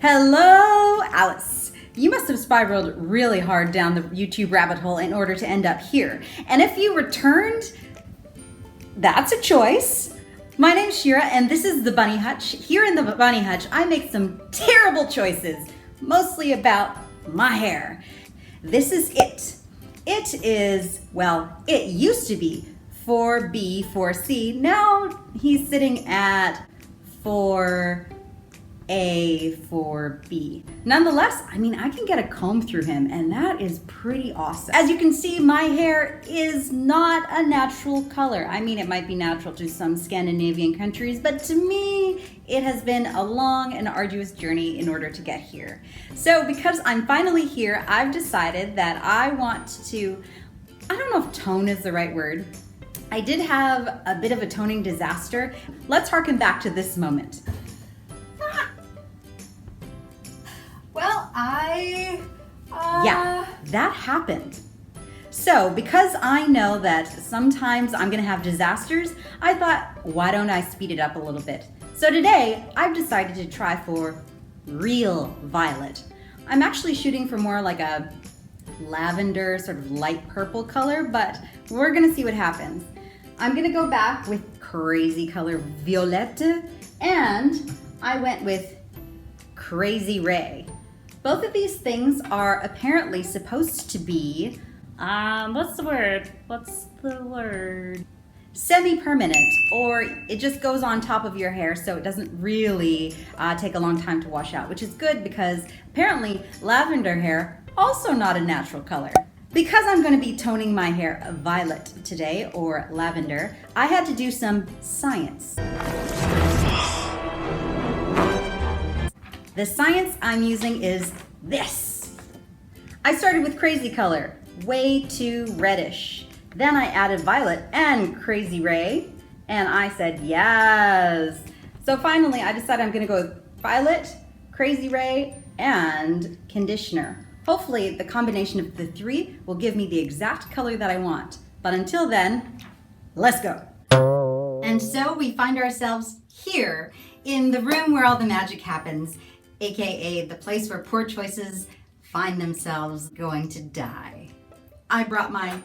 Hello, Alice. You must have spiraled really hard down the YouTube rabbit hole in order to end up here. And if you returned, that's a choice. My name's Shira and this is the Bunny Hutch. Here in the Bunny Hutch, I make some terrible choices, mostly about my hair. This is it. It is, well, it used to be 4B, 4C. Now he's sitting at 4A, 4B. Nonetheless, I mean, I can get a comb through him and that is pretty awesome. As you can see, my hair is not a natural color. I mean, it might be natural to some Scandinavian countries, but to me, it has been a long and arduous journey in order to get here. So because I'm finally here, I've decided that I want to, I don't know if tone is the right word. I did have a bit of a toning disaster. Let's harken back to this moment. Well, yeah, that happened. So because I know that sometimes I'm gonna have disasters, I thought, why don't I speed it up a little bit? So today, I've decided to try for real violet. I'm actually shooting for more like a lavender, sort of light purple color, but we're gonna see what happens. I'm gonna go back with crazy color Violette, and I went with Crazy Ray. Both of these things are apparently supposed to be, what's the word? Semi-permanent, or it just goes on top of your hair so it doesn't really take a long time to wash out, which is good because apparently lavender hair, also not a natural color. Because I'm going to be toning my hair violet today, or lavender, I had to do some science. The science I'm using is this. I started with crazy color, way too reddish. Then I added violet and Crazy Ray, and I said yes. So finally I decided I'm gonna go with violet, Crazy Ray, and conditioner. Hopefully the combination of the three will give me the exact color that I want. But until then, let's go. And so we find ourselves here in the room where all the magic happens, AKA the place where poor choices find themselves going to die. I brought my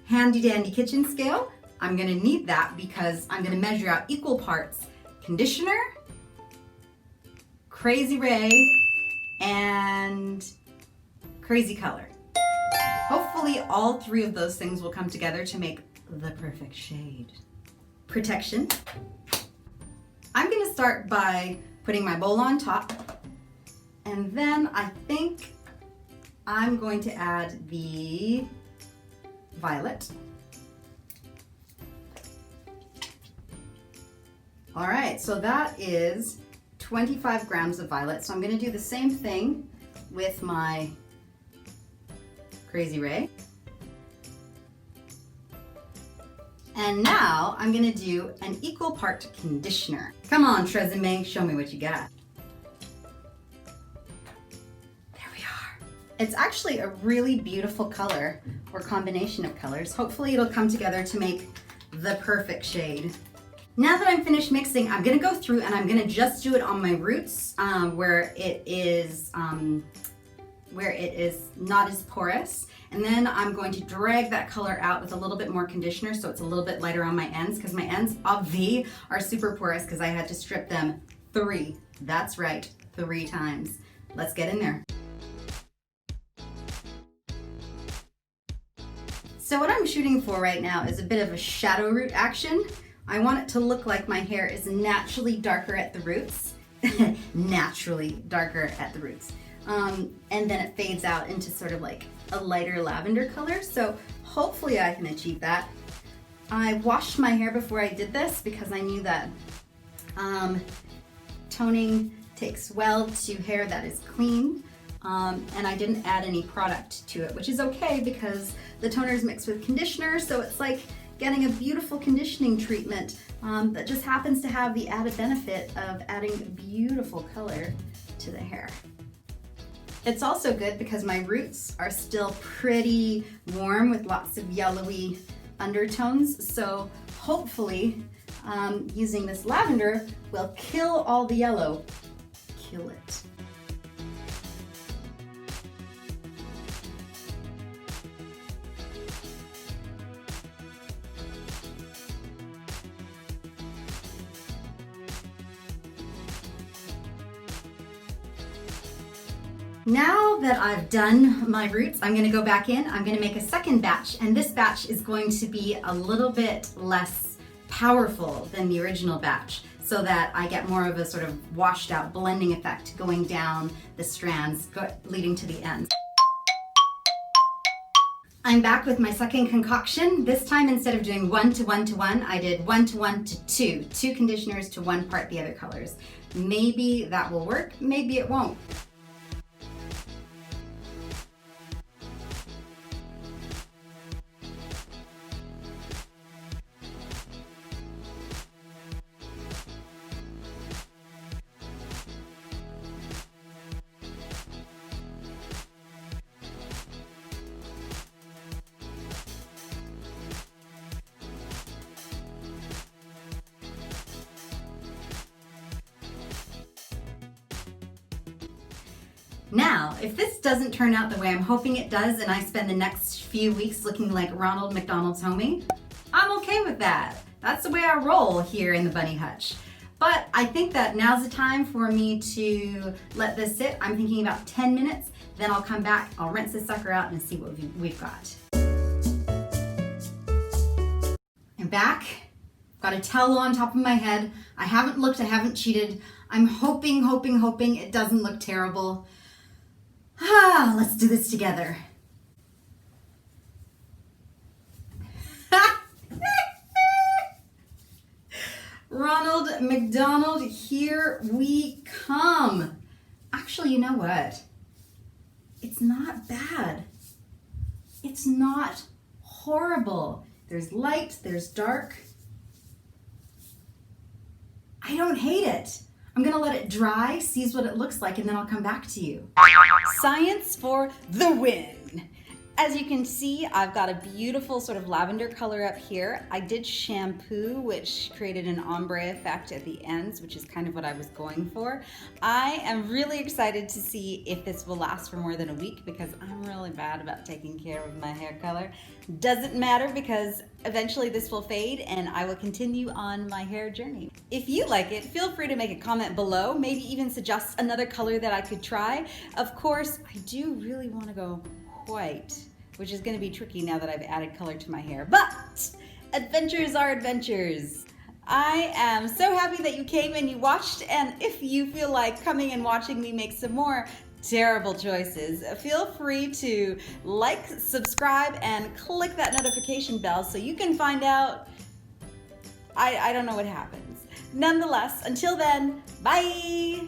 handy dandy kitchen scale. I'm gonna need that because I'm gonna measure out equal parts conditioner, Crazy Ray, and crazy color. Hopefully all three of those things will come together to make the perfect shade. Protection. I'm gonna start by putting my bowl on top, and then I think I'm going to add the violet. All right, so that is 25 grams of violet. So I'm gonna do the same thing with my Crazy Ray. And now I'm gonna do an equal part conditioner. Come on, Tresemme, show me what you got. There we are. It's actually a really beautiful color, or combination of colors. Hopefully it'll come together to make the perfect shade. Now that I'm finished mixing, I'm gonna go through and I'm gonna just do it on my roots where it is not as porous. And then I'm going to drag that color out with a little bit more conditioner so it's a little bit lighter on my ends, because my ends of V are super porous because I had to strip them 3 times. Let's get in there. So what I'm shooting for right now is a bit of a shadow root action. I want it to look like my hair is naturally darker at the roots. Naturally darker at the roots. And then it fades out into sort of like a lighter lavender color. So hopefully I can achieve that. I washed my hair before I did this because I knew that toning takes well to hair that is clean. And I didn't add any product to it, which is okay because the toner is mixed with conditioner. So it's like getting a beautiful conditioning treatment that just happens to have the added benefit of adding beautiful color to the hair. It's also good because my roots are still pretty warm with lots of yellowy undertones. So hopefully using this lavender will kill all the yellow. Kill it. Now that I've done my roots, I'm gonna go back in, I'm gonna make a second batch, and this batch is going to be a little bit less powerful than the original batch, so that I get more of a sort of washed out blending effect going down the strands, leading to the end. I'm back with my second concoction. This time, instead of doing 1 to 1 to 1, I did 1 to 1 to 2. 2 conditioners to 1 part the other colors. Maybe that will work, maybe it won't. Now, if this doesn't turn out the way I'm hoping it does and I spend the next few weeks looking like Ronald McDonald's homie, I'm okay with that. That's the way I roll here in the bunny hutch. But I think that now's the time for me to let this sit. I'm thinking about 10 minutes, then I'll come back, I'll rinse this sucker out and see what we've got. I'm back, got a towel on top of my head. I haven't looked, I haven't cheated. I'm hoping it doesn't look terrible. Let's do this together. Ronald McDonald, here we come. Actually, you know what? It's not bad. It's not horrible. There's light, there's dark. I don't hate it. I'm gonna let it dry, see what it looks like, and then I'll come back to you. Science for the win. As you can see, I've got a beautiful sort of lavender color up here. I did shampoo, which created an ombre effect at the ends, which is kind of what I was going for. I am really excited to see if this will last for more than a week because I'm really bad about taking care of my hair color. Doesn't matter because eventually this will fade and I will continue on my hair journey. If you like it, feel free to make a comment below, maybe even suggest another color that I could try. Of course, I do really want to go white, which is going to be tricky now that I've added color to my hair, but adventures are adventures. I am so happy that you came and you watched, and if you feel like coming and watching me make some more terrible choices, feel free to like, subscribe, and click that notification bell so you can find out, I don't know what happens. Nonetheless, until then, bye!